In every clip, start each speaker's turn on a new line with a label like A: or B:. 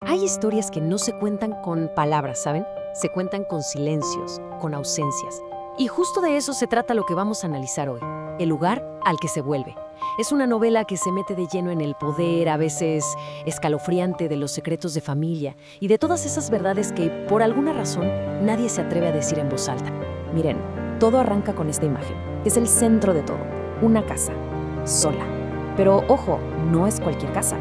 A: Hay historias que no se cuentan con palabras, ¿saben? Se cuentan con silencios, con ausencias. Y justo de eso se trata lo que vamos a analizar hoy, el lugar al que se vuelve. Es una novela que se mete de lleno en el poder, a veces escalofriante, de los secretos de familia y de todas esas verdades que, por alguna razón, nadie se atreve a decir en voz alta. Miren, todo arranca con esta imagen, que es el centro de todo, una casa, sola. Pero ojo, no es cualquier casa.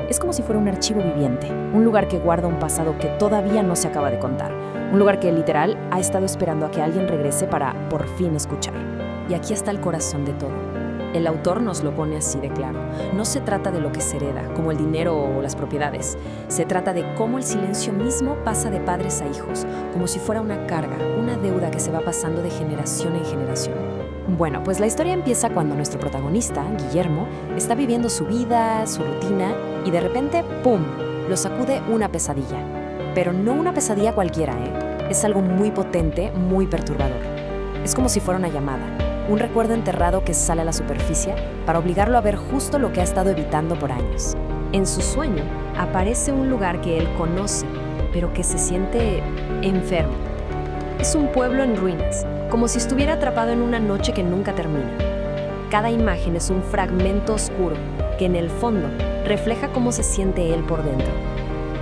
A: Es como si fuera un archivo viviente, un lugar que guarda un pasado que todavía no se acaba de contar, un lugar que literal ha estado esperando a que alguien regrese para por fin escuchar. Y aquí está el corazón de todo. El autor nos lo pone así de claro. No se trata de lo que se hereda, como el dinero o las propiedades. Se trata de cómo el silencio mismo pasa de padres a hijos, como si fuera una carga, una deuda que se va pasando de generación en generación. Bueno, pues la historia empieza cuando nuestro protagonista, Guillermo, está viviendo su vida, su rutina, y de repente, ¡pum!, lo sacude una pesadilla. Pero no una pesadilla cualquiera, ¿eh? Es algo muy potente, muy perturbador. Es como si fuera una llamada, un recuerdo enterrado que sale a la superficie para obligarlo a ver justo lo que ha estado evitando por años. En su sueño aparece un lugar que él conoce, pero que se siente enfermo. Es un pueblo en ruinas, como si estuviera atrapado en una noche que nunca termina. Cada imagen es un fragmento oscuro que en el fondo refleja cómo se siente él por dentro.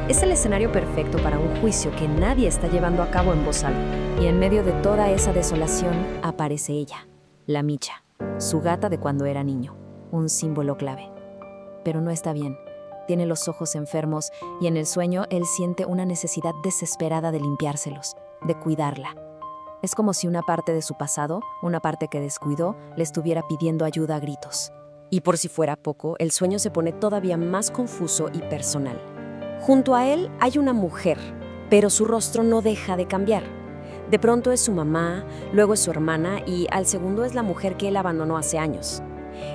A: Es el escenario perfecto para un juicio que nadie está llevando a cabo en voz alta. Y en medio de toda esa desolación aparece ella, la Micha, su gata de cuando era niño, un símbolo clave. Pero no está bien. Tiene los ojos enfermos y en el sueño él siente una necesidad desesperada de limpiárselos, de cuidarla. Es como si una parte de su pasado, una parte que descuidó, le estuviera pidiendo ayuda a gritos. Y por si fuera poco, el sueño se pone todavía más confuso y personal. Junto a él hay una mujer, pero su rostro no deja de cambiar. De pronto es su mamá, luego es su hermana y al segundo es la mujer que él abandonó hace años.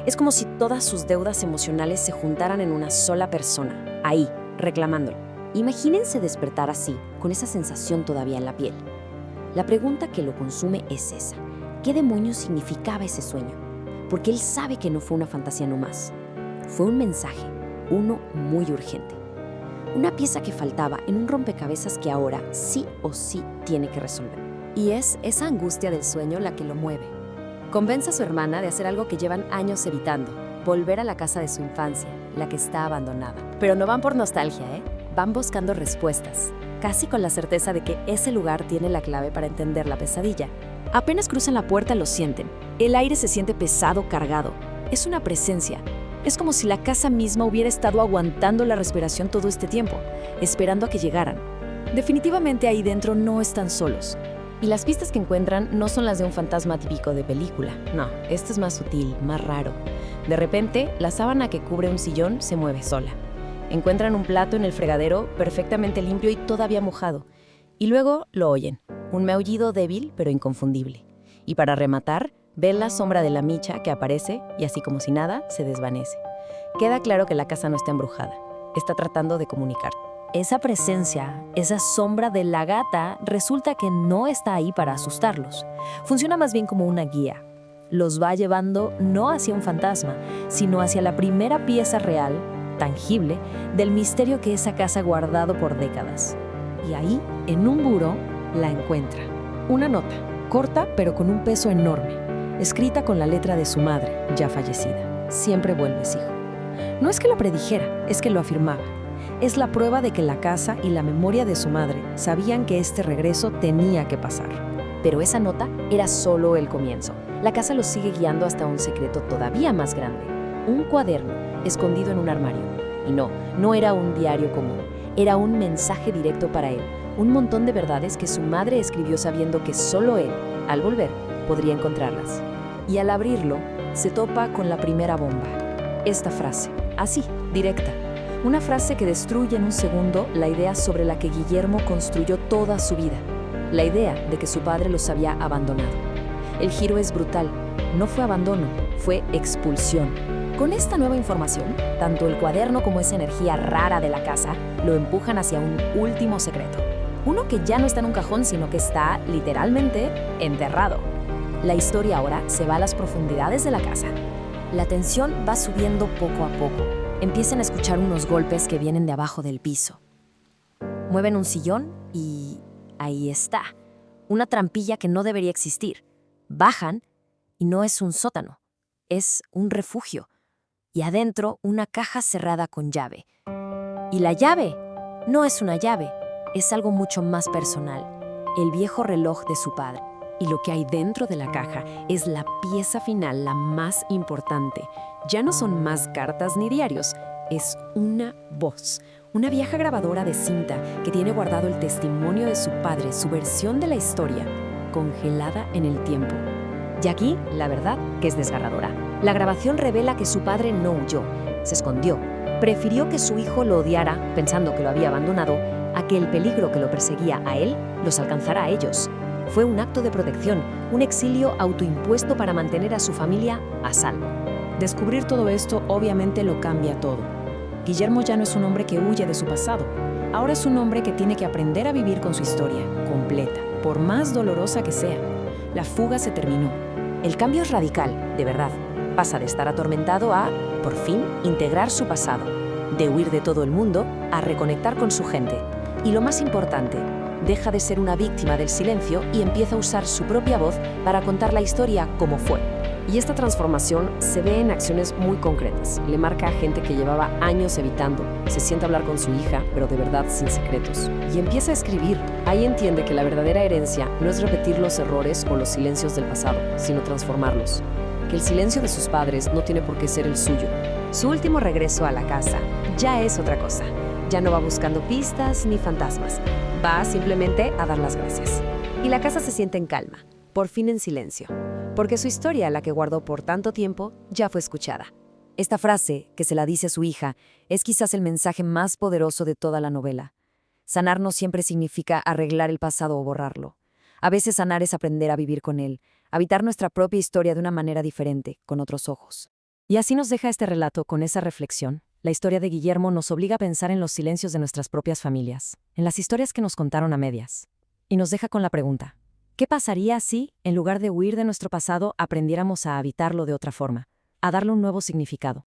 A: Es como si todas sus deudas emocionales se juntaran en una sola persona, ahí, reclamándolo. Imagínense despertar así, con esa sensación todavía en la piel. La pregunta que lo consume es esa: ¿qué demonios significaba ese sueño? Porque él sabe que no fue una fantasía nomás. Fue un mensaje, uno muy urgente. Una pieza que faltaba en un rompecabezas que ahora sí o sí tiene que resolver. Y es esa angustia del sueño la que lo mueve. Convence a su hermana de hacer algo que llevan años evitando: volver a la casa de su infancia, la que está abandonada. Pero no van por nostalgia, ¿eh? Van buscando respuestas, casi con la certeza de que ese lugar tiene la clave para entender la pesadilla. Apenas cruzan la puerta lo sienten. El aire se siente pesado, cargado. Es una presencia. Es como si la casa misma hubiera estado aguantando la respiración todo este tiempo, esperando a que llegaran. Definitivamente ahí dentro no están solos. Y las pistas que encuentran no son las de un fantasma típico de película. No, esto es más sutil, más raro. De repente, la sábana que cubre un sillón se mueve sola. Encuentran un plato en el fregadero perfectamente limpio y todavía mojado. Y luego lo oyen, un maullido débil pero inconfundible. Y para rematar, ven la sombra de la Micha que aparece y así como si nada, se desvanece. Queda claro que la casa no está embrujada. Está tratando de comunicar. Esa presencia, esa sombra de la gata, resulta que no está ahí para asustarlos. Funciona más bien como una guía. Los va llevando no hacia un fantasma, sino hacia la primera pieza real, tangible, del misterio que esa casa ha guardado por décadas. Y ahí, en un buró, la encuentra. Una nota, corta pero con un peso enorme, escrita con la letra de su madre, ya fallecida: siempre vuelves, hijo. No es que lo predijera, es que lo afirmaba. Es la prueba de que la casa y la memoria de su madre sabían que este regreso tenía que pasar. Pero esa nota era solo el comienzo. La casa los sigue guiando hasta un secreto todavía más grande: un cuaderno escondido en un armario. Y no era un diario común. Era un mensaje directo para él. Un montón de verdades que su madre escribió sabiendo que solo él, al volver, podría encontrarlas. Y al abrirlo, se topa con la primera bomba. Esta frase, así, directa. Una frase que destruye en un segundo la idea sobre la que Guillermo construyó toda su vida. La idea de que su padre los había abandonado. El giro es brutal. No fue abandono, fue expulsión. Con esta nueva información, tanto el cuaderno como esa energía rara de la casa lo empujan hacia un último secreto. Uno que ya no está en un cajón, sino que está, literalmente, enterrado. La historia ahora se va a las profundidades de la casa. La tensión va subiendo poco a poco. Empiezan a escuchar unos golpes que vienen de abajo del piso.
B: Mueven un sillón y ahí está. Una trampilla que no debería existir. Bajan y no es un sótano, es un refugio. Y adentro una caja cerrada con llave. Y la llave no es una llave, es algo mucho más personal. El viejo reloj de su padre.
A: Y lo que hay dentro de la caja es la pieza final, la más importante. Ya no son más cartas ni diarios, es una voz. Una vieja grabadora de cinta que tiene guardado el testimonio de su padre, su versión de la historia, congelada en el tiempo. Y aquí, la verdad, que es desgarradora. La grabación revela que su padre no huyó, se escondió. Prefirió que su hijo lo odiara, pensando que lo había abandonado, a que el peligro que lo perseguía a él los alcanzara a ellos. Fue un acto de protección, un exilio autoimpuesto para mantener a su familia a salvo.
C: Descubrir todo esto obviamente lo cambia todo. Guillermo ya no es un hombre que huye de su pasado. Ahora es un hombre que tiene que aprender a vivir con su historia, completa, por más dolorosa que sea. La fuga se terminó.
A: El cambio es radical, de verdad. Pasa de estar atormentado a, por fin, integrar su pasado. De huir de todo el mundo a reconectar con su gente. Y lo más importante, deja de ser una víctima del silencio y empieza a usar su propia voz para contar la historia como fue. Y esta transformación se ve en acciones muy concretas. Le marca a gente que llevaba años evitando. Se sienta a hablar con su hija, pero de verdad sin secretos. Y empieza a escribir. Ahí entiende que la verdadera herencia no es repetir los errores o los silencios del pasado, sino transformarlos. Que el silencio de sus padres no tiene por qué ser el suyo. Su último regreso a la casa ya es otra cosa. Ya no va buscando pistas ni fantasmas. Va simplemente a dar las gracias. Y la casa se siente en calma, por fin en silencio. Porque su historia, la que guardó por tanto tiempo, ya fue escuchada. Esta frase, que se la dice a su hija, es quizás el mensaje más poderoso de toda la novela. Sanar no siempre significa arreglar el pasado o borrarlo. A veces sanar es aprender a vivir con él, habitar nuestra propia historia de una manera diferente, con otros ojos. Y así nos deja este relato con esa reflexión. La historia de Guillermo nos obliga a pensar en los silencios de nuestras propias familias, en las historias que nos contaron a medias. Y nos deja con la pregunta: ¿qué pasaría si, en lugar de huir de nuestro pasado, aprendiéramos a habitarlo de otra forma, a darle un nuevo significado?